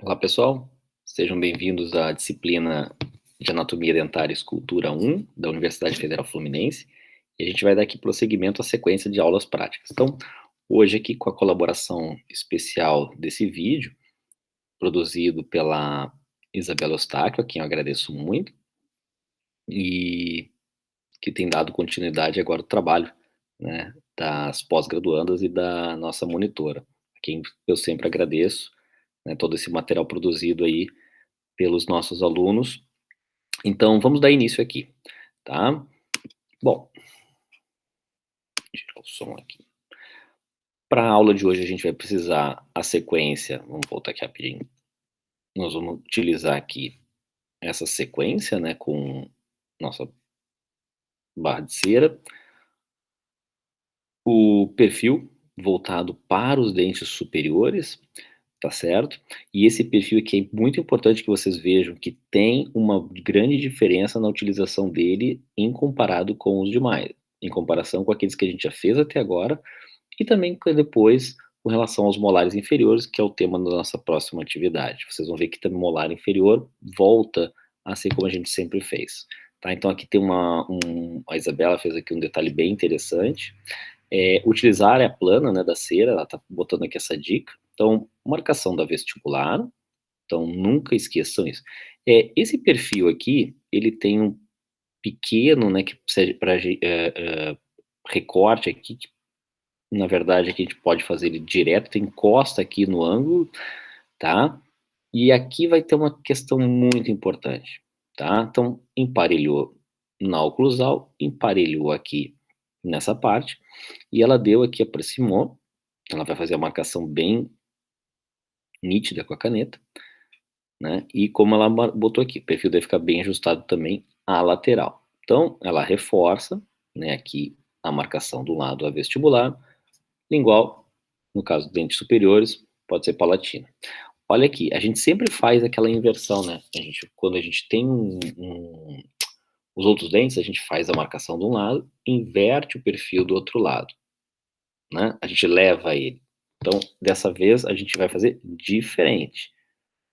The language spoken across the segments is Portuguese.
Olá, pessoal. Sejam bem-vindos à disciplina de Anatomia Dentária e Escultura 1 da Universidade Federal Fluminense. E a gente vai dar aqui prosseguimento à sequência de aulas práticas. Então, hoje aqui com a colaboração especial desse vídeo, produzido pela Isabela Eustáquio, a quem eu agradeço muito, e que tem dado continuidade agora ao trabalho, né, das pós-graduandas e da nossa monitora, a quem eu sempre agradeço, né, todo esse material produzido aí pelos nossos alunos. Então, vamos dar início aqui, tá? Bom, tirar o som aqui. Para a aula de hoje, a gente vai precisar a sequência. Vamos voltar aqui rapidinho. Nós vamos utilizar aqui essa sequência, né, com nossa barra de cera, o perfil voltado para os dentes superiores, tá certo? E esse perfil aqui é muito importante que vocês vejam que tem uma grande diferença na utilização dele em comparado com os demais, em comparação com aqueles que a gente já fez até agora, e também depois com relação aos molares inferiores, que é o tema da nossa próxima atividade. Vocês vão ver que também o molar inferior volta a ser como a gente sempre fez. Tá? Então aqui tem a Isabela fez aqui um detalhe bem interessante. Utilizar a área plana, né, da cera, ela está botando aqui essa dica. Então, marcação da vestibular, então nunca esqueçam isso. Esse perfil aqui, ele tem um pequeno, né, que serve para recorte aqui, que na verdade aqui a gente pode fazer ele direto, então encosta aqui no ângulo, tá? E aqui vai ter uma questão muito importante, tá? Então, emparelhou na oclusal, emparelhou aqui nessa parte, e ela deu aqui, aproximou, ela vai fazer a marcação bem nítida com a caneta, né? E como ela botou aqui, o perfil deve ficar bem ajustado também à lateral. Então, ela reforça, né, aqui a marcação do lado a vestibular, lingual, no caso dentes superiores, pode ser palatina. Olha aqui, a gente sempre faz aquela inversão, né? Quando a gente tem os outros dentes, a gente faz a marcação de um lado, inverte o perfil do outro lado, né? A gente leva ele. Então, dessa vez, a gente vai fazer diferente,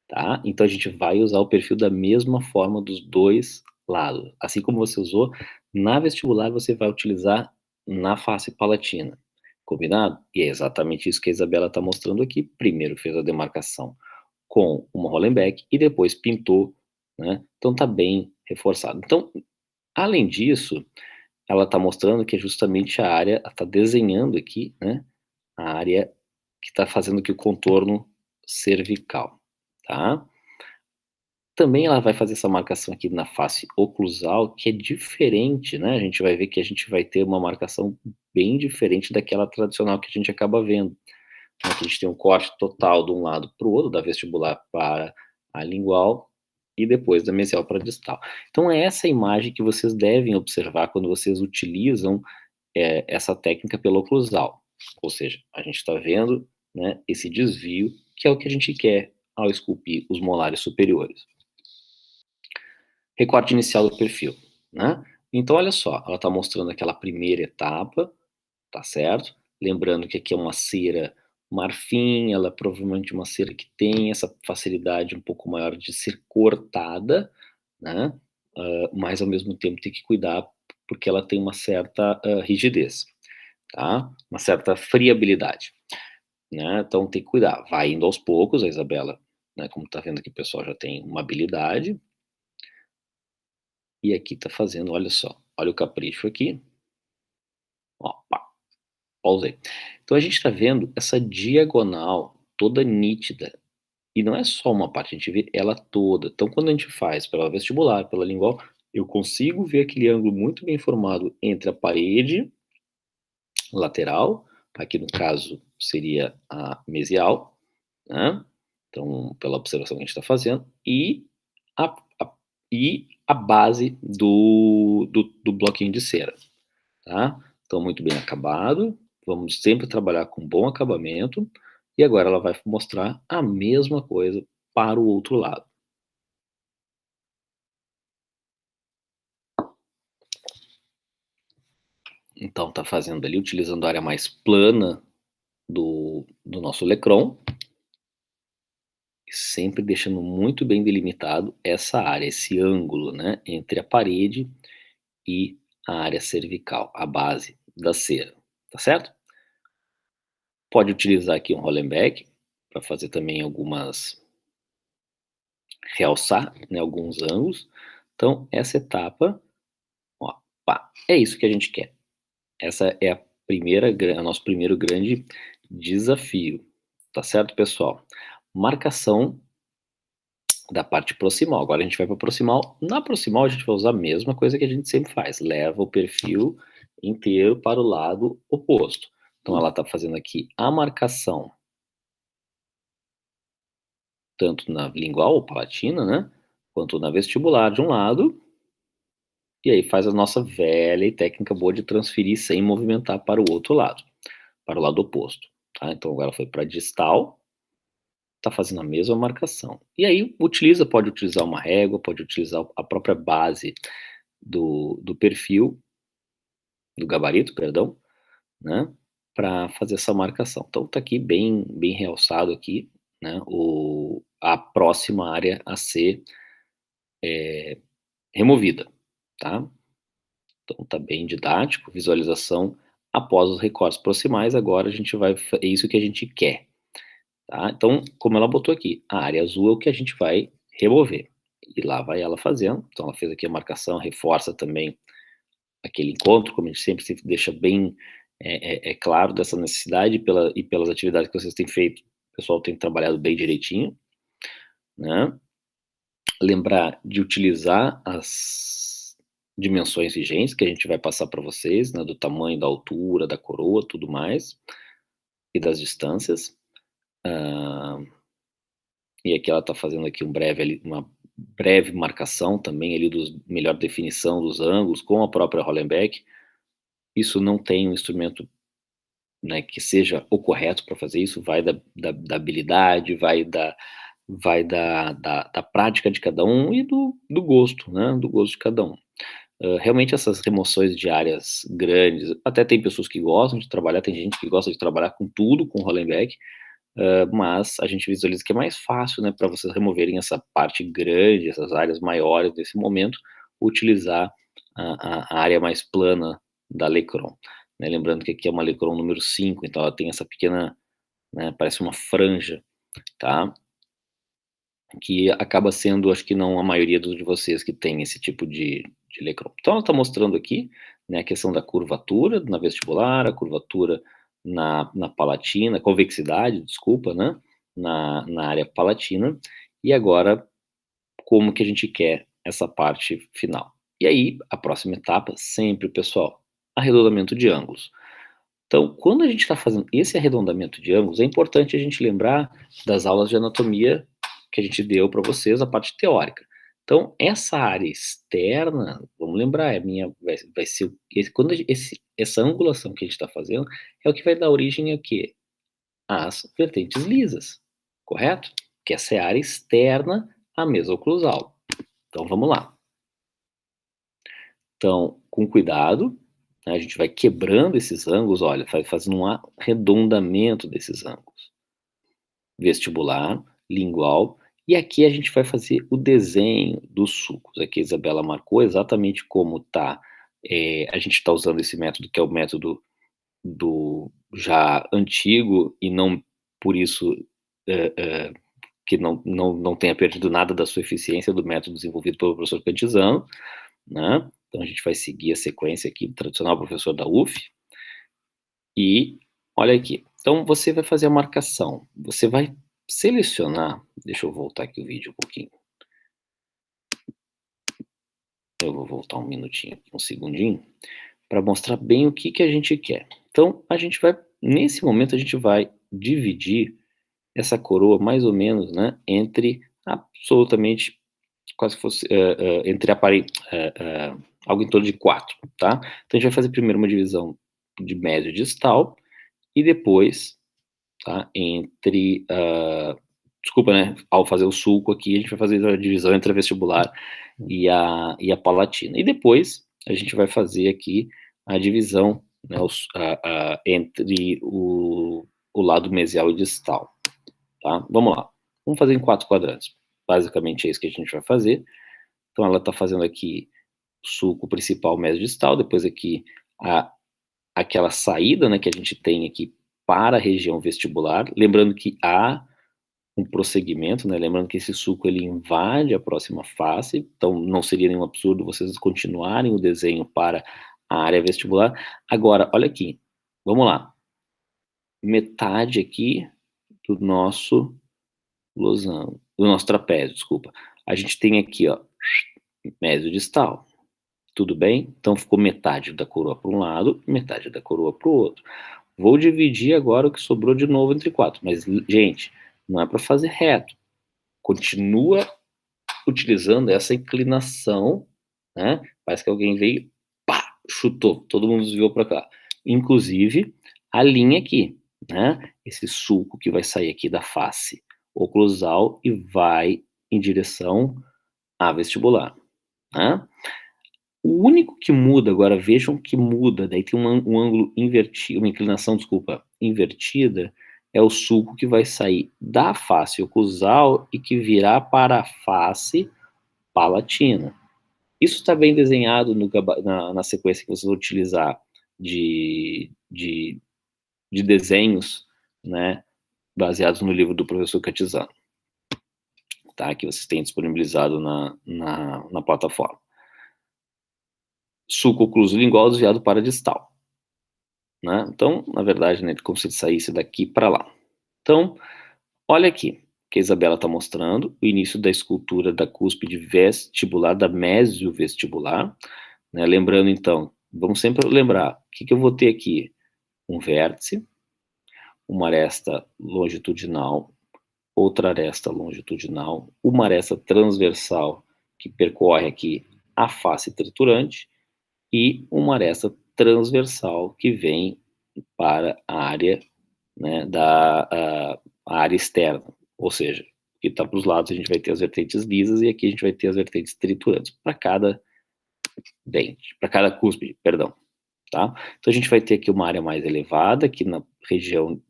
tá? Então, a gente vai usar o perfil da mesma forma dos dois lados. Assim como você usou na vestibular, você vai utilizar na face palatina. Combinado? E é exatamente isso que a Isabela está mostrando aqui. Primeiro fez a demarcação com uma Hollenbeck e depois pintou, né? Então tá bem reforçado. Então, além disso, ela está mostrando que é justamente a área, está desenhando aqui, né? A área que está fazendo aqui o contorno cervical, tá? Também ela vai fazer essa marcação aqui na face oclusal, que é diferente, né? A gente vai ver que a gente vai ter uma marcação bem diferente daquela tradicional que a gente acaba vendo. Aqui a gente tem um corte total de um lado para o outro, da vestibular para a lingual, e depois da mesial para a distal. Então é essa imagem que vocês devem observar quando vocês utilizam essa técnica pela oclusal. Ou seja, a gente está vendo, né, esse desvio, que é o que a gente quer ao esculpir os molares superiores. Recorte inicial do perfil, né? Então olha só, ela está mostrando aquela primeira etapa, tá certo? Lembrando que aqui é uma cera marfim, ela é provavelmente uma cera que tem essa facilidade um pouco maior de ser cortada, né? Mas ao mesmo tempo tem que cuidar porque ela tem uma certa rigidez, tá? Uma certa friabilidade, né? Então tem que cuidar. Vai indo aos poucos, a Isabela, né? Como tá vendo aqui, o pessoal já tem uma habilidade. E aqui tá fazendo, olha só, olha o capricho aqui. Ó, pá, pausei. Então a gente está vendo essa diagonal toda nítida. E não é só uma parte, a gente vê ela toda. Então quando a gente faz pela vestibular, pela lingual, eu consigo ver aquele ângulo muito bem formado entre a parede lateral, aqui no caso seria a mesial, né? Então, pela observação que a gente está fazendo, a, a, e a base do bloquinho de cera, tá? Então, muito bem acabado. Vamos sempre trabalhar com bom acabamento. E agora ela vai mostrar a mesma coisa para o outro lado. Então, tá fazendo ali, utilizando a área mais plana do nosso Lecron. sempre deixando muito bem delimitado essa área, esse ângulo, né, entre a parede e a área cervical, a base da cera, tá certo? Pode utilizar aqui um Hollenbeck para fazer também realçar, né, alguns ângulos. Então, essa etapa, ó, pá, é isso que a gente quer. Essa é a nosso primeiro grande desafio, tá certo, pessoal? Marcação da parte proximal. Agora a gente vai para proximal. Na proximal a gente vai usar a mesma coisa que a gente sempre faz, leva o perfil inteiro para o lado oposto. Então ela está fazendo aqui a marcação, tanto na lingual ou palatina, né, quanto na vestibular de um lado, e aí faz a nossa velha e técnica boa de transferir sem movimentar para o outro lado, para o lado oposto, tá. Então agora foi para distal, tá fazendo a mesma marcação. E aí pode utilizar uma régua, pode utilizar a própria base do perfil, do gabarito, perdão, né, para fazer essa marcação. Então tá aqui bem realçado aqui, né, a próxima área a ser removida, tá. Então tá bem didático, visualização após os recortes proximais, agora a gente vai é isso que a gente quer, tá. Então, como ela botou aqui, a área azul é o que a gente vai remover, e lá vai ela fazendo. Então ela fez aqui a marcação, reforça também aquele encontro, como a gente sempre se deixa bem claro dessa necessidade e pelas atividades que vocês têm feito, o pessoal tem trabalhado bem direitinho, né. Lembrar de utilizar as dimensões vigentes que a gente vai passar para vocês, né, do tamanho, da altura, da coroa, tudo mais, e das distâncias. Hã, e aqui ela está fazendo aqui uma breve marcação também ali dos melhor definição dos ângulos com a própria Hollenbeck. Isso não tem um instrumento, né, que seja o correto para fazer isso, vai da habilidade, vai da prática de cada um e do gosto, né, do gosto de cada um. Realmente essas remoções de áreas grandes, até tem pessoas que gostam de trabalhar, tem gente que gosta de trabalhar com tudo, com Hollenbeck, mas a gente visualiza que é mais fácil, né, para vocês removerem essa parte grande, essas áreas maiores nesse momento, utilizar a área mais plana da Lecron, né. Lembrando que aqui é uma Lecron número 5, então ela tem essa pequena, né, parece uma franja, tá, que acaba sendo, acho que não a maioria de vocês que tem esse tipo de Lecron. Então ela está mostrando aqui, né, a questão da curvatura na vestibular, a curvatura na palatina, convexidade, desculpa, né, na área palatina, e agora como que a gente quer essa parte final. E aí, a próxima etapa, sempre, pessoal, arredondamento de ângulos. Então, quando a gente está fazendo esse arredondamento de ângulos, é importante a gente lembrar das aulas de anatomia que a gente deu para vocês, a parte teórica. Então, essa área externa, vamos lembrar, vai ser quando essa angulação que a gente está fazendo é o que vai dar origem a quê? Às vertentes lisas, correto? Que essa é a área externa à mesa oclusal. Então, vamos lá. Então, com cuidado, né, a gente vai quebrando esses ângulos, olha, vai fazendo um arredondamento desses ângulos. Vestibular, lingual, e aqui a gente vai fazer o desenho dos sulcos. Aqui a Isabela marcou exatamente como tá, a gente está usando esse método que é o método do já antigo e não por isso, que não tenha perdido nada da sua eficiência do método desenvolvido pelo professor Cantizano, né. Então a gente vai seguir a sequência aqui do tradicional professor da UF, e olha aqui, então você vai fazer a marcação, você vai selecionar, deixa eu voltar aqui o vídeo um pouquinho, eu vou voltar um minutinho aqui, um segundinho, para mostrar bem o que que a gente quer. Então a gente vai nesse momento a gente vai dividir essa coroa mais ou menos, né, entre absolutamente quase que fosse, entre a parede, algo em torno de 4, tá. Então a gente vai fazer primeiro uma divisão de médio e distal, e depois, tá, desculpa, né, ao fazer o sulco aqui, a gente vai fazer a divisão entre a vestibular e a palatina. E depois a gente vai fazer aqui a divisão, né, entre o lado mesial e distal, tá. Vamos lá. Vamos fazer em 4 quadrantes. Basicamente é isso que a gente vai fazer. Então ela está fazendo aqui sulco principal, mesodistal, depois aqui aquela saída, né, que a gente tem aqui para a região vestibular, lembrando que há um prosseguimento, né, lembrando que esse sulco ele invade a próxima face, então não seria nenhum absurdo vocês continuarem o desenho para a área vestibular. Agora, olha aqui, vamos lá, metade aqui do nosso losango, do nosso trapézio, desculpa. A gente tem aqui, ó, mesodistal. Tudo bem? Então ficou metade da coroa para um lado, metade da coroa para o outro. Vou dividir agora o que sobrou de novo entre 4, mas, gente, não é para fazer reto. Continua utilizando essa inclinação, né? Parece que alguém veio, pá, chutou, todo mundo desviou para cá. Inclusive, a linha aqui, né? Esse sulco que vai sair aqui da face oclusal e vai em direção à vestibular, né? O único que muda, agora vejam que muda, daí tem um ângulo invertido, uma inclinação, desculpa, invertida, é o sulco que vai sair da face oclusal e que virá para a face palatina. Isso está bem desenhado na sequência que vocês vão utilizar de desenhos, né, baseados no livro do professor Catizano, tá, que vocês têm disponibilizado na plataforma. Sulco ocluso lingual desviado para distal, né? Então, na verdade, né, como se ele saísse daqui para lá. Então, olha aqui, que a Isabela está mostrando, o início da escultura da cúspide vestibular, da mesiovestibular, né? Lembrando, então, vamos sempre lembrar, o que eu vou ter aqui? Um vértice, uma aresta longitudinal, outra aresta longitudinal, uma aresta transversal que percorre aqui a face triturante e uma aresta transversal que vem para a área, né, a área externa, ou seja, que está para os lados a gente vai ter as vertentes lisas e aqui a gente vai ter as vertentes triturantes para cada dente, para cada cúspide, perdão, tá? Então a gente vai ter aqui uma área mais elevada, aqui na região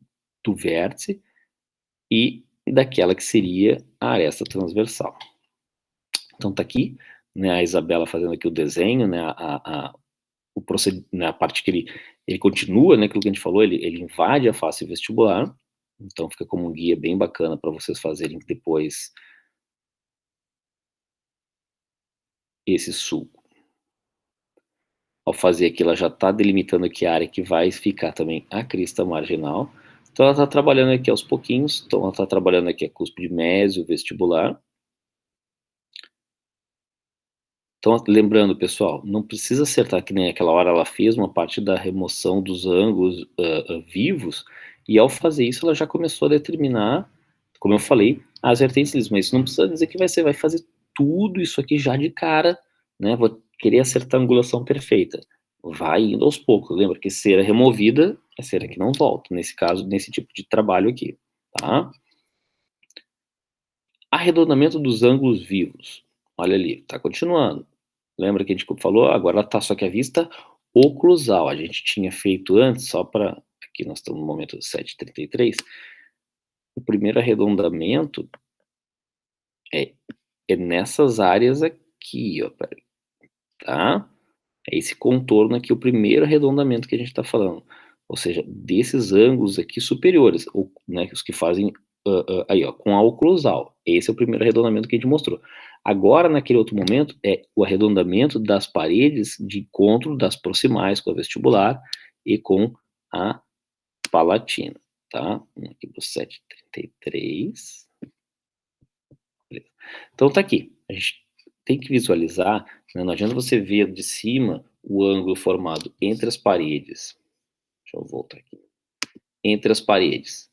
do vértice, e daquela que seria a aresta transversal. Então tá aqui, né, a Isabela fazendo aqui o desenho, né, a parte que ele continua, né, aquilo que a gente falou, ele invade a face vestibular, então fica como um guia bem bacana para vocês fazerem depois esse sulco. Ao fazer aqui, ela já está delimitando aqui a área que vai ficar também a crista marginal. Então ela está trabalhando aqui aos pouquinhos, então ela está trabalhando aqui a cúspide mesio-vestibular. Então, lembrando, pessoal, não precisa acertar que nem aquela hora ela fez uma parte da remoção dos ângulos vivos, e ao fazer isso ela já começou a determinar, como eu falei, as vertentes lisas, mas isso não precisa dizer que você vai fazer tudo isso aqui já de cara, né, vou querer acertar a angulação perfeita. Vai indo aos poucos, lembra que cera removida é cera que não volta, nesse caso, nesse tipo de trabalho aqui, tá? Arredondamento dos ângulos vivos, olha ali, tá continuando. Lembra que a gente falou? Agora ela tá só que a vista oclusal. A gente tinha feito antes, só para... Aqui nós estamos no momento 7h33. O primeiro arredondamento é nessas áreas aqui, ó. Peraí, tá? É esse contorno aqui, o primeiro arredondamento que a gente está falando. Ou seja, desses ângulos aqui superiores, ou, né, os que fazem aí, ó, com a oclusal. Esse é o primeiro arredondamento que a gente mostrou. Agora, naquele outro momento, é o arredondamento das paredes de encontro das proximais com a vestibular e com a palatina, tá? Aqui pro 7h33. Então tá aqui. A gente tem que visualizar, né? Não adianta você ver de cima o ângulo formado entre as paredes. Deixa eu voltar aqui. Entre as paredes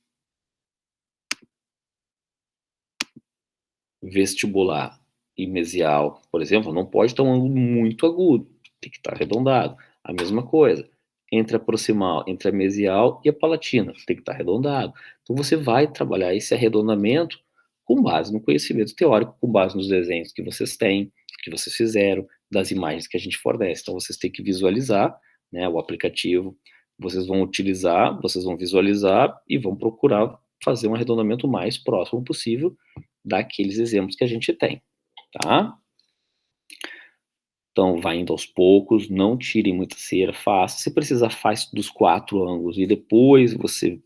vestibular e mesial, por exemplo, não pode estar um ângulo muito agudo, tem que estar arredondado. A mesma coisa, entre a proximal, entre a mesial e a palatina, tem que estar arredondado. Então você vai trabalhar esse arredondamento com base no conhecimento teórico, com base nos desenhos que vocês têm, que vocês fizeram, das imagens que a gente fornece. Então vocês têm que visualizar, né, o aplicativo, vocês vão utilizar, vocês vão visualizar e vão procurar fazer um arredondamento mais próximo possível daqueles exemplos que a gente tem, tá? Então, vai indo aos poucos, não tire muita cera, faça. Se precisar, faz dos 4 ângulos e depois você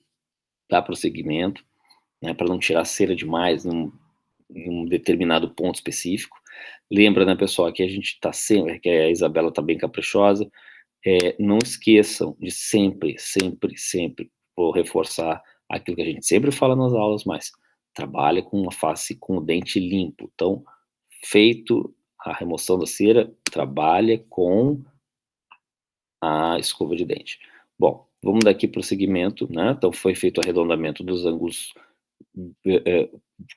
dá prosseguimento, né, para não tirar cera demais num determinado ponto específico. Lembra, né, pessoal, que a gente tá sempre, que a Isabela tá bem caprichosa, não esqueçam de sempre, sempre, sempre, vou reforçar aquilo que a gente sempre fala nas aulas, mas trabalha com uma face com o dente limpo. Então, feito a remoção da cera, trabalha com a escova de dente. Bom, vamos dar aqui prosseguimento, né? Então, foi feito o arredondamento dos ângulos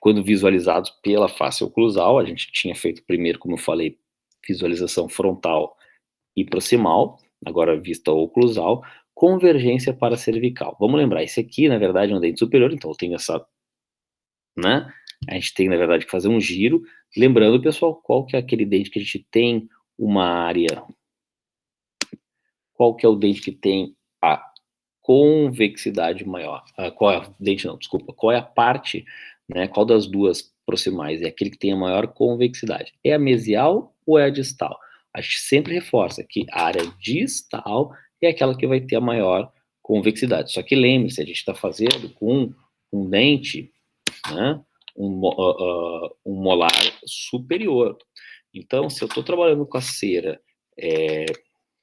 quando visualizados pela face oclusal. A gente tinha feito primeiro, como eu falei, visualização frontal e proximal, agora vista oclusal, convergência para cervical. Vamos lembrar, esse aqui, na verdade, é um dente superior, então eu tenho essa, né? A gente tem, na verdade, que fazer um giro. Lembrando, pessoal, qual que é aquele dente que a gente tem uma área... Qual que é o dente que tem a convexidade maior? Qual é o dente, não, desculpa. Qual é a parte, né? Qual das duas proximais é aquele que tem a maior convexidade? É a mesial ou é a distal? A gente sempre reforça que a área distal é aquela que vai ter a maior convexidade. Só que lembre-se, a gente está fazendo com um dente, né? Um molar superior. Então, se eu estou trabalhando com a cera,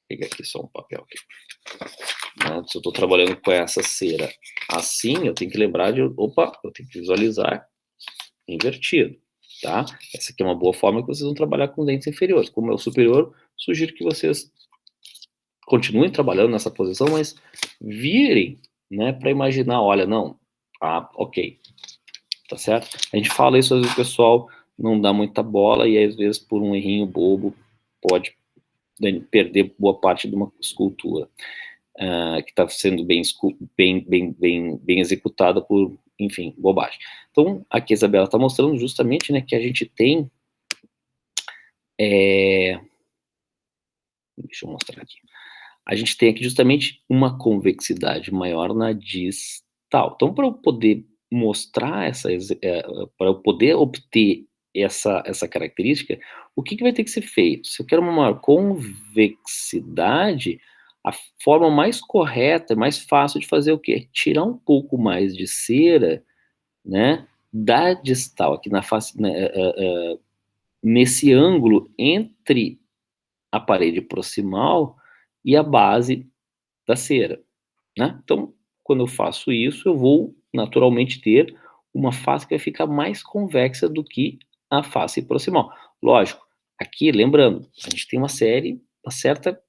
pegar aqui só um papel aqui. Né? Se eu estou trabalhando com essa cera assim, eu tenho que lembrar de, opa, eu tenho que visualizar invertido, tá? Essa aqui é uma boa forma que vocês vão trabalhar com dentes inferiores. Como é o superior, sugiro que vocês continuem trabalhando nessa posição, mas virem, né, para imaginar, olha, não, ok, tá certo? A gente fala isso, às vezes o pessoal não dá muita bola e às vezes por um errinho bobo pode perder boa parte de uma escultura que está sendo bem executada por, enfim, bobagem. Então, aqui a Isabela está mostrando justamente, né, que a gente tem, deixa eu mostrar aqui, a gente tem aqui justamente uma convexidade maior na distal. Então, para eu poder mostrar para eu poder obter essa característica, o que vai ter que ser feito? Se eu quero uma maior convexidade, a forma mais correta, mais fácil de fazer o quê? Tirar um pouco mais de cera, né, da distal, aqui na face, né, nesse ângulo entre a parede proximal e a base da cera, né? Então, quando eu faço isso, eu vou naturalmente ter uma face que vai ficar mais convexa do que a face proximal. Lógico, aqui, lembrando, a gente tem uma certa,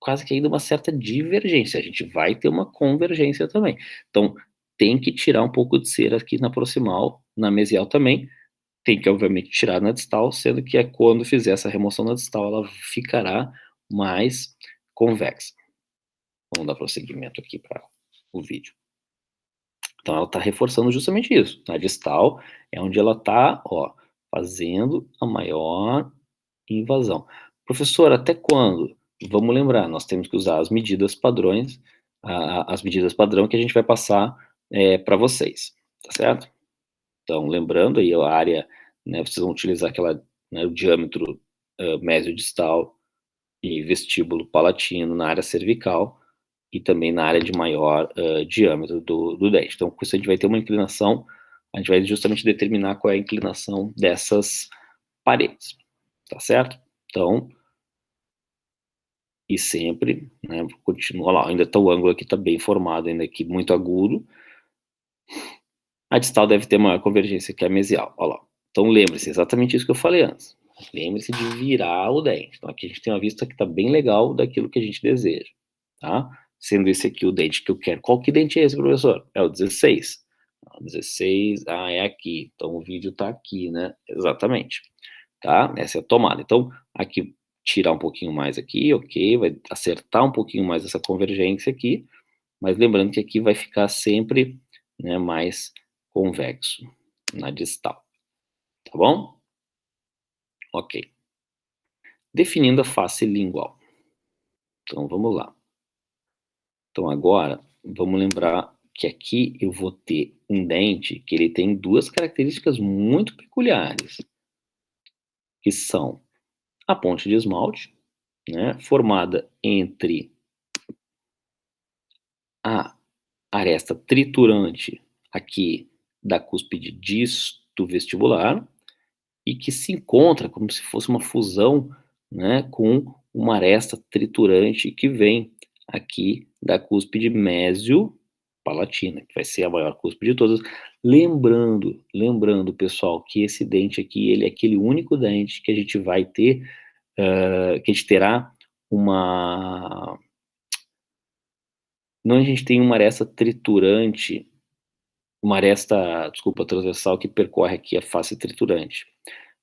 quase que ainda uma certa divergência, a gente vai ter uma convergência também. Então, tem que tirar um pouco de cera aqui na proximal, na mesial também, tem que, obviamente, tirar na distal, sendo que quando fizer essa remoção na distal, ela ficará mais convexa. Vamos dar prosseguimento aqui para o vídeo. Então, ela está reforçando justamente isso. Na distal é onde ela está, ó, fazendo a maior invasão. Professor, até quando? Vamos lembrar, nós temos que usar as medidas padrões, as medidas padrão que a gente vai passar para vocês, tá certo? Então, lembrando aí a área, né, vocês vão utilizar aquela, né, o diâmetro mesiodistal e vestíbulo palatino na área cervical e também na área de maior diâmetro do dente. Então, com isso a gente vai ter uma inclinação, a gente vai justamente determinar qual é a inclinação dessas paredes, tá certo? Então, e sempre, né, continua lá, ainda está o ângulo aqui, está bem formado, ainda aqui muito agudo. A distal deve ter maior convergência que a mesial, olha lá. Então, lembre-se, exatamente isso que eu falei antes. Lembre-se de virar o dente. Então, aqui a gente tem uma vista que está bem legal daquilo que a gente deseja, tá? Sendo esse aqui o dente que eu quero. Qual que dente é esse, professor? É o 16. O 16, é aqui. Então, o vídeo está aqui, né? Exatamente. Tá? Essa é a tomada. Então, aqui, tirar um pouquinho mais aqui, ok? Vai acertar um pouquinho mais essa convergência aqui. Mas lembrando que aqui vai ficar sempre, né, mais convexo na distal. Tá bom? Ok. Definindo a face lingual. Então, vamos lá. Então, agora, vamos lembrar que aqui eu vou ter um dente que ele tem duas características muito peculiares, que são a ponte de esmalte, né, formada entre a aresta triturante aqui da cúspide disto vestibular e que se encontra como se fosse uma fusão, né, com uma aresta triturante que vem aqui da cúspide mésio-palatina, que vai ser a maior cúspide de todas. Lembrando, pessoal, que esse dente aqui, ele é aquele único dente que a gente vai ter, que a gente terá uma... Não, a gente tem uma aresta triturante, uma aresta, desculpa, transversal que percorre aqui a face triturante,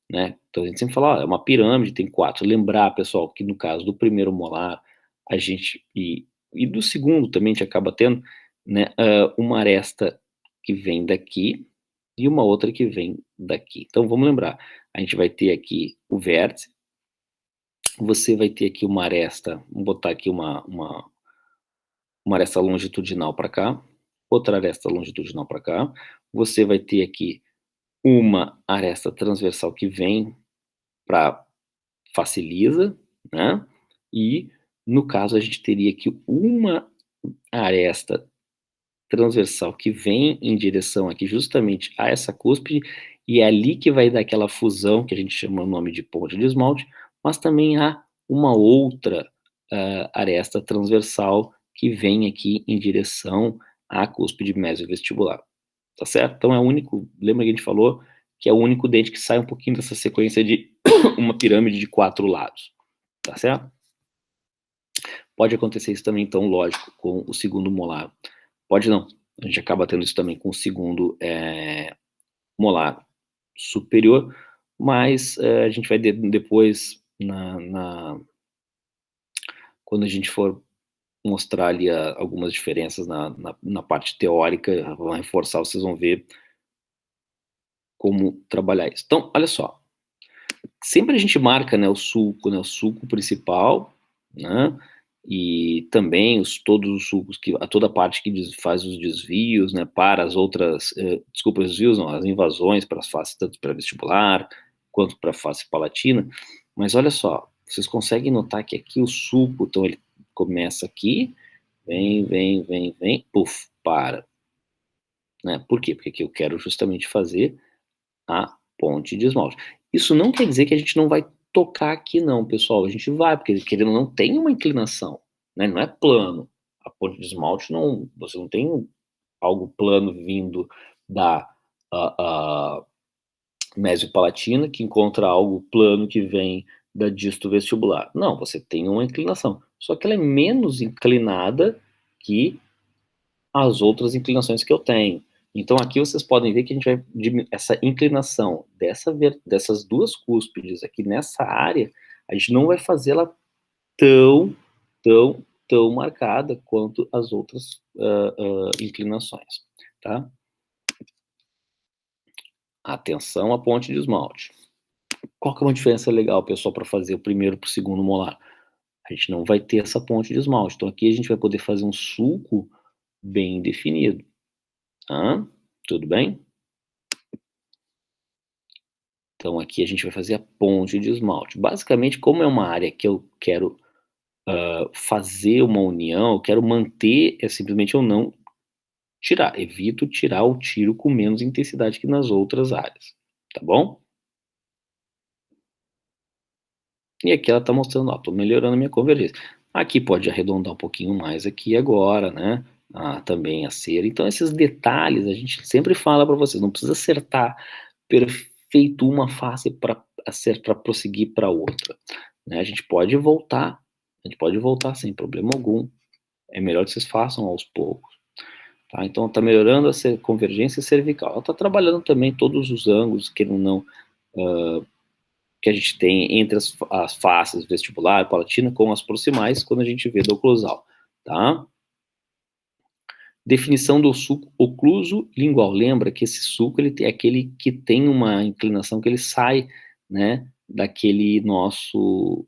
né? Então a gente sempre fala, ó, é uma pirâmide, tem 4. Lembrar, pessoal, que no caso do primeiro molar, a gente, e do segundo também a gente acaba tendo, né, uma aresta que vem daqui e uma outra que vem daqui. Então vamos lembrar, a gente vai ter aqui o vértice, você vai ter aqui uma aresta, vamos botar aqui uma aresta longitudinal para cá, outra aresta longitudinal para cá, você vai ter aqui uma aresta transversal que vem para face lisa, né? E no caso a gente teria aqui uma aresta transversal que vem em direção aqui justamente a essa cúspide, e é ali que vai dar aquela fusão que a gente chama o nome de ponte de esmalte, mas também há uma outra aresta transversal que vem aqui em direção à cúspide mesovestibular, tá certo? Então é o único, lembra que a gente falou que é o único dente que sai um pouquinho dessa sequência de uma pirâmide de 4 lados, tá certo? Pode acontecer isso também, então, lógico, com o segundo molar. Pode não, a gente acaba tendo isso também com o segundo molar superior, mas a gente vai depois, quando a gente for mostrar ali algumas diferenças na parte teórica, vão reforçar, vocês vão ver como trabalhar isso. Então, olha só, sempre a gente marca, né, o sulco principal, né, e também todos os sulcos, toda a parte que faz os desvios, né, para as outras, desculpa, os desvios não, as invasões para as faces, tanto para vestibular, quanto para a face palatina, mas olha só, vocês conseguem notar que aqui o sulco, então ele começa aqui, vem, puf, para, né, por quê? Porque aqui eu quero justamente fazer a ponte de esmalte. Isso não quer dizer que a gente não vai tocar aqui não, pessoal, a gente vai, porque querendo ou não tem uma inclinação, né, não é plano. A ponte de esmalte não, você não tem algo plano vindo da mesopalatina que encontra algo plano que vem da disto vestibular. Não, você tem uma inclinação, só que ela é menos inclinada que as outras inclinações que eu tenho. Então aqui vocês podem ver que a gente vai diminuir essa inclinação dessas duas cúspides aqui nessa área, a gente não vai fazê-la tão, tão marcada quanto as outras inclinações, tá? Atenção à ponte de esmalte. Qual que é uma diferença legal, pessoal, para fazer o primeiro para o segundo molar? A gente não vai ter essa ponte de esmalte, então aqui a gente vai poder fazer um sulco bem definido, tá? Tudo bem? Então aqui a gente vai fazer a ponte de esmalte. Basicamente, como é uma área que eu quero fazer uma união, eu quero manter, simplesmente eu não tirar, evito tirar ou tiro com menos intensidade que nas outras áreas, tá bom? E aqui ela está mostrando, ó, estou melhorando a minha convergência. Aqui pode arredondar um pouquinho mais aqui agora, né? Também a cera. Então esses detalhes a gente sempre fala para vocês, não precisa acertar perfeito uma face para prosseguir para outra, né? A gente pode voltar sem problema algum. É melhor que vocês façam aos poucos, tá? Então está melhorando a convergência cervical. Ela está trabalhando também todos os ângulos que não que a gente tem entre as faces vestibular, palatina, com as proximais, quando a gente vê do oclusal, tá? Definição do sulco ocluso lingual. Lembra que esse sulco é aquele que tem uma inclinação que ele sai, né, daquele nosso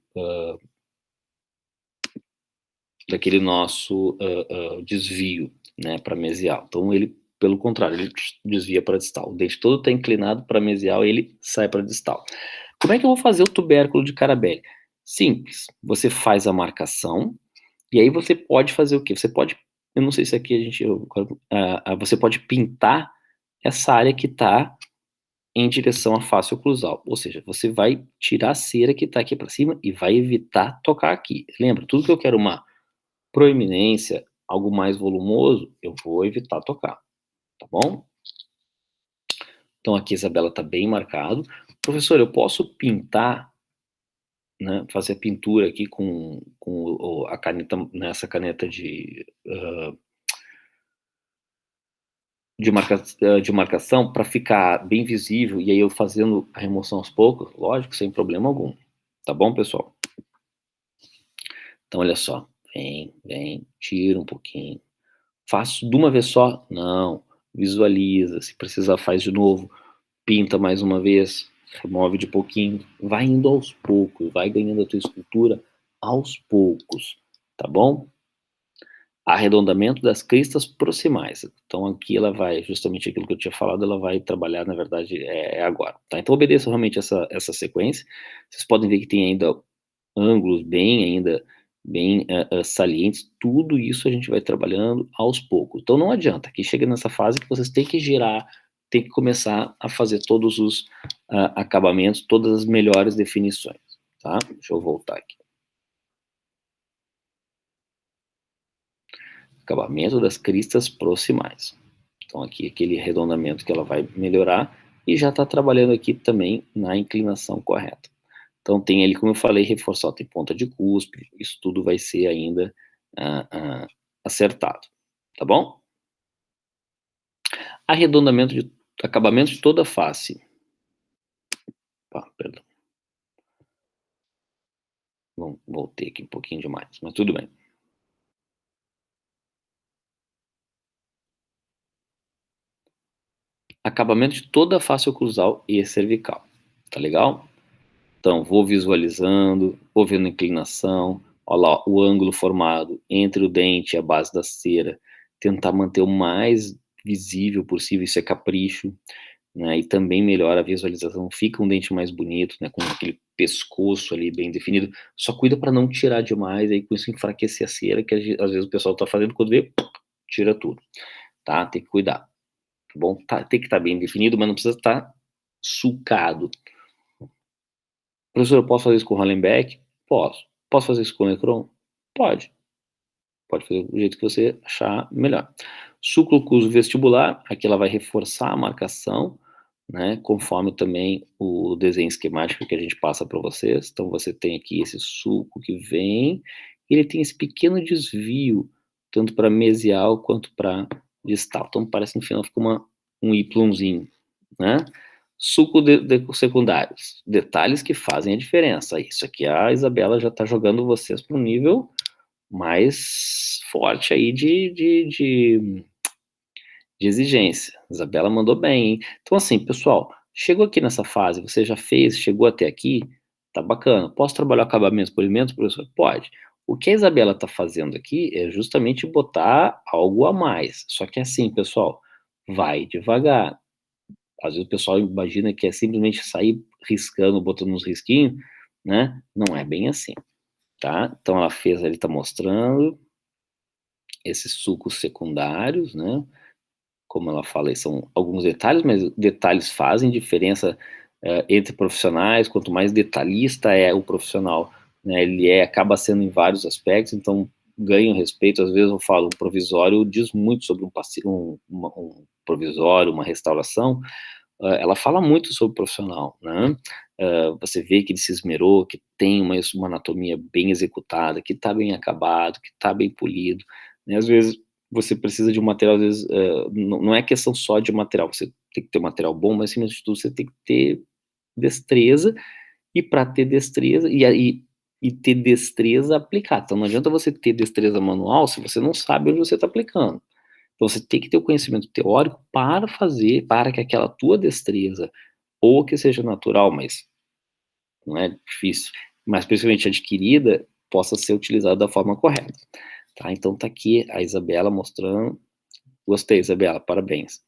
desvio, né, para mesial. Então ele, pelo contrário, ele desvia para distal. O dente todo está inclinado para mesial, ele sai para distal. Como é que eu vou fazer o tubérculo de Carabelli? Simples. Você faz a marcação e aí você pode fazer o quê? Você pode, eu não sei se aqui a gente, você pode pintar essa área que está em direção à face oclusal, ou seja, você vai tirar a cera que está aqui para cima e vai evitar tocar aqui. Lembra, tudo que eu quero uma proeminência, algo mais volumoso, eu vou evitar tocar, tá bom? Então aqui a Isabela está bem marcado. Professor, eu posso pintar, né, fazer a pintura aqui com a caneta, nessa caneta de marcação para ficar bem visível e aí eu fazendo a remoção aos poucos? Lógico, sem problema algum. Tá bom, pessoal? Então olha só, vem, tira um pouquinho. Faço de uma vez só? Não. Visualiza, se precisar faz de novo, pinta mais uma vez, remove de pouquinho, vai indo aos poucos, vai ganhando a tua escultura aos poucos, tá bom? Arredondamento das cristas proximais. Então aqui ela vai, justamente aquilo que eu tinha falado, ela vai trabalhar, na verdade, é agora, tá? Então obedeça realmente essa sequência. Vocês podem ver que tem ainda ângulos bem salientes, tudo isso a gente vai trabalhando aos poucos. Então não adianta, que chega nessa fase que vocês têm que girar, tem que começar a fazer todos os acabamentos, todas as melhores definições, tá? Deixa eu voltar aqui. Acabamento das cristas proximais. Então aqui aquele arredondamento que ela vai melhorar e já está trabalhando aqui também na inclinação correta. Então tem ali, como eu falei, reforçar, tem ponta de cuspe, isso tudo vai ser ainda acertado, tá bom? Arredondamento de acabamento de toda a face. Perdão. Voltei aqui um pouquinho demais, mas tudo bem. Acabamento de toda a face oclusal e cervical, tá legal? Então, vou visualizando, vou vendo a inclinação, olha lá o ângulo formado entre o dente e a base da cera, tentar manter o mais visível possível, isso é capricho, né, e também melhora a visualização, fica um dente mais bonito, né, com aquele pescoço ali bem definido, só cuida para não tirar demais, aí com isso enfraquecer a cera, que às vezes o pessoal está fazendo, quando vê, tira tudo, tá, tem que cuidar, tá bom? Tem que estar bem definido, mas não precisa estar sulcado. Professor, eu posso fazer isso com o Hollenbeck? Posso. Posso fazer isso com o Necron? Pode. Pode fazer do jeito que você achar melhor. Sucro-occluso vestibular, aqui ela vai reforçar a marcação, né, conforme também o desenho esquemático que a gente passa para vocês. Então você tem aqui esse sulco que vem, ele tem esse pequeno desvio, tanto para mesial quanto para distal. Então parece no final fica um Yzinho, né? Suco de secundários, detalhes que fazem a diferença. Isso aqui a Isabela já está jogando vocês para um nível mais forte aí de exigência. Isabela mandou bem, hein? Então, assim, pessoal, chegou aqui nessa fase, você já fez, chegou até aqui, tá bacana. Posso trabalhar acabamentos, polimentos, professor? Pode. O que a Isabela tá fazendo aqui é justamente botar algo a mais. Só que assim, pessoal, vai devagar. Às vezes o pessoal imagina que é simplesmente sair riscando, botando uns risquinhos, né? Não é bem assim, tá? Então ela fez ali, tá mostrando esses sucos secundários, né? Como ela fala, são alguns detalhes, mas detalhes fazem diferença entre profissionais. Quanto mais detalhista é o profissional, né, ele acaba sendo em vários aspectos, então ganha respeito. Às vezes eu falo, um provisório diz muito sobre um provisório, uma restauração, ela fala muito sobre o profissional, né? Você vê que ele se esmerou, que tem uma anatomia bem executada, que está bem acabado, que está bem polido, né? Às vezes você precisa de um material, às vezes, não é questão só de material, você tem que ter um material bom, mas acima de tudo você tem que ter destreza, e para ter destreza, e ter destreza aplicada. Então não adianta você ter destreza manual se você não sabe onde você está aplicando. Então você tem que ter o conhecimento teórico para que aquela tua destreza, ou que seja natural, mas não é difícil, mas principalmente adquirida, possa ser utilizada da forma correta, tá? Então tá aqui a Isabela mostrando Gostei, Isabela, parabéns.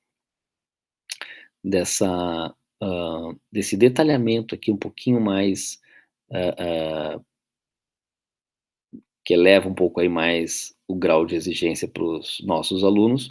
Desse detalhamento aqui um pouquinho mais, que eleva um pouco aí mais o grau de exigência para os nossos alunos.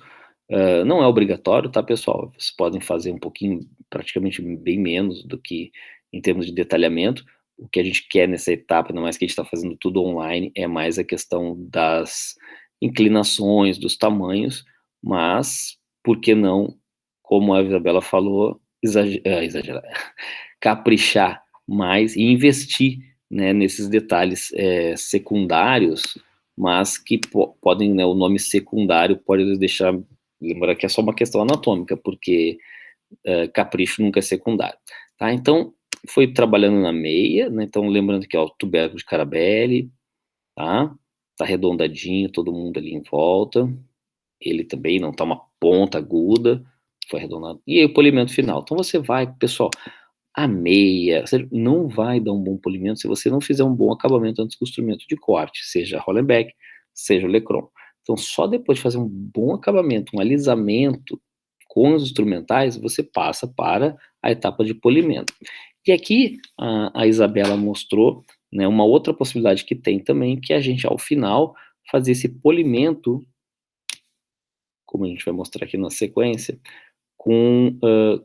Não é obrigatório, tá, pessoal? Vocês podem fazer um pouquinho, praticamente bem menos do que em termos de detalhamento. O que a gente quer nessa etapa, não mais que a gente está fazendo tudo online, é mais a questão das inclinações, dos tamanhos, mas, por que não, como a Isabela falou, exagerar, caprichar mais e investir, né, nesses detalhes secundários, mas que podem, né, o nome secundário pode deixar, lembrar que é só uma questão anatômica, porque capricho nunca é secundário, tá? Então, foi trabalhando na meia, né, então lembrando que, ó, o tubérculo de Carabelli, tá? Tá arredondadinho, todo mundo ali em volta, ele também não tá uma ponta aguda, foi arredondado, e aí o polimento final. Então você vai, pessoal, a meia, você não vai dar um bom polimento se você não fizer um bom acabamento antes do instrumento de corte, seja Hollenbeck, seja o Lecron. Então, só depois de fazer um bom acabamento, um alisamento com os instrumentais, você passa para a etapa de polimento. E aqui a Isabela mostrou, né, uma outra possibilidade que tem também, que é a gente, ao final, fazer esse polimento, como a gente vai mostrar aqui na sequência, com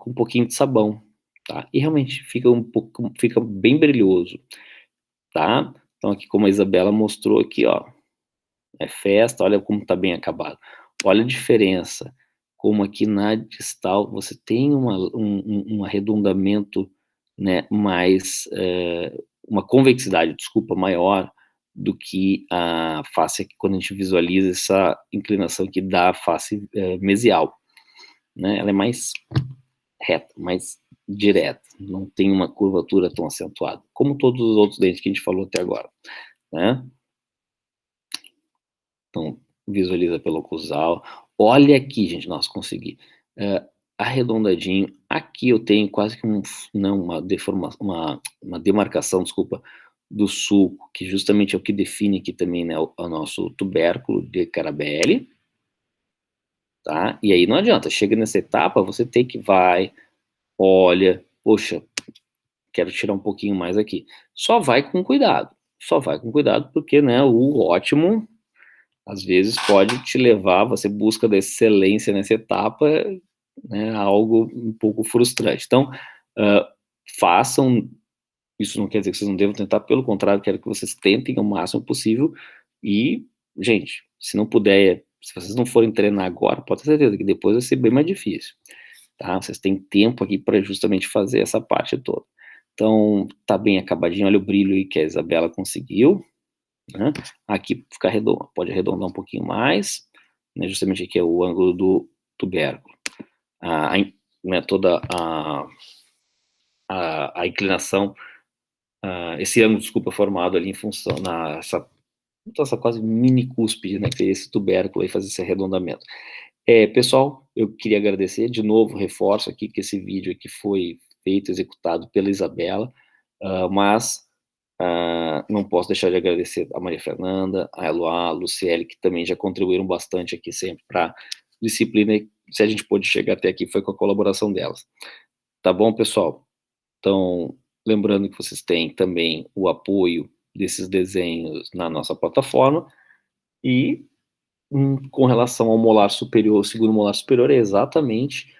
um pouquinho de sabão, tá? E realmente fica bem brilhoso, tá? Então aqui como a Isabela mostrou aqui, ó, é festa, olha como tá bem acabado. Olha a diferença, como aqui na distal você tem um arredondamento, né, mais, uma convexidade, desculpa, maior do que a face aqui, quando a gente visualiza essa inclinação aqui da face mesial, né? Ela é mais reta, mais direta, não tem uma curvatura tão acentuada, como todos os outros dentes que a gente falou até agora, né? Então, visualiza pelo ocusal. Olha aqui, gente, nossa, consegui. Arredondadinho. Aqui eu tenho quase que uma deformação, uma demarcação, desculpa, do sulco, que justamente é o que define aqui também, né, o nosso tubérculo de Carabelli, tá? E aí não adianta, chega nessa etapa, você tem que olha, poxa, quero tirar um pouquinho mais aqui. Só vai com cuidado, porque, né, o ótimo, às vezes, pode te levar, você busca da excelência nessa etapa, né, a algo um pouco frustrante. Então, façam, isso não quer dizer que vocês não devam tentar, pelo contrário, quero que vocês tentem o máximo possível e, gente, se não puder, se vocês não forem treinar agora, pode ter certeza que depois vai ser bem mais difícil, tá? Vocês têm tempo aqui para justamente fazer essa parte toda. Então, tá bem acabadinho, olha o brilho aí que a Isabela conseguiu, né? Aqui fica redondo, pode arredondar um pouquinho mais, né? Justamente aqui é o ângulo do tubérculo. Né, toda a inclinação, esse ângulo, desculpa, formado ali em função, essa quase mini cúspide, né, que seria esse tubérculo aí, fazer esse arredondamento. Pessoal, eu queria agradecer, de novo, reforço aqui que esse vídeo aqui foi feito, executado pela Isabela, mas não posso deixar de agradecer a Maria Fernanda, a Eloá, a Luciele, que também já contribuíram bastante aqui sempre para disciplina, e se a gente pôde chegar até aqui foi com a colaboração delas. Tá bom, pessoal? Então, lembrando que vocês têm também o apoio desses desenhos na nossa plataforma, e com relação ao molar superior, o segundo molar superior é exatamente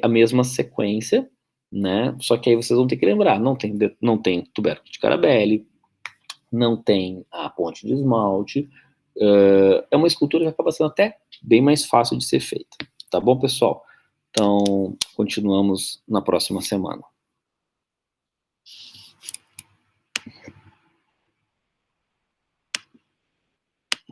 a mesma sequência, né? Só que aí vocês vão ter que lembrar, não tem tubérculo de Carabelli, não tem a ponte de esmalte, é uma escultura que acaba sendo até bem mais fácil de ser feita. Tá bom, pessoal? Então, continuamos na próxima semana.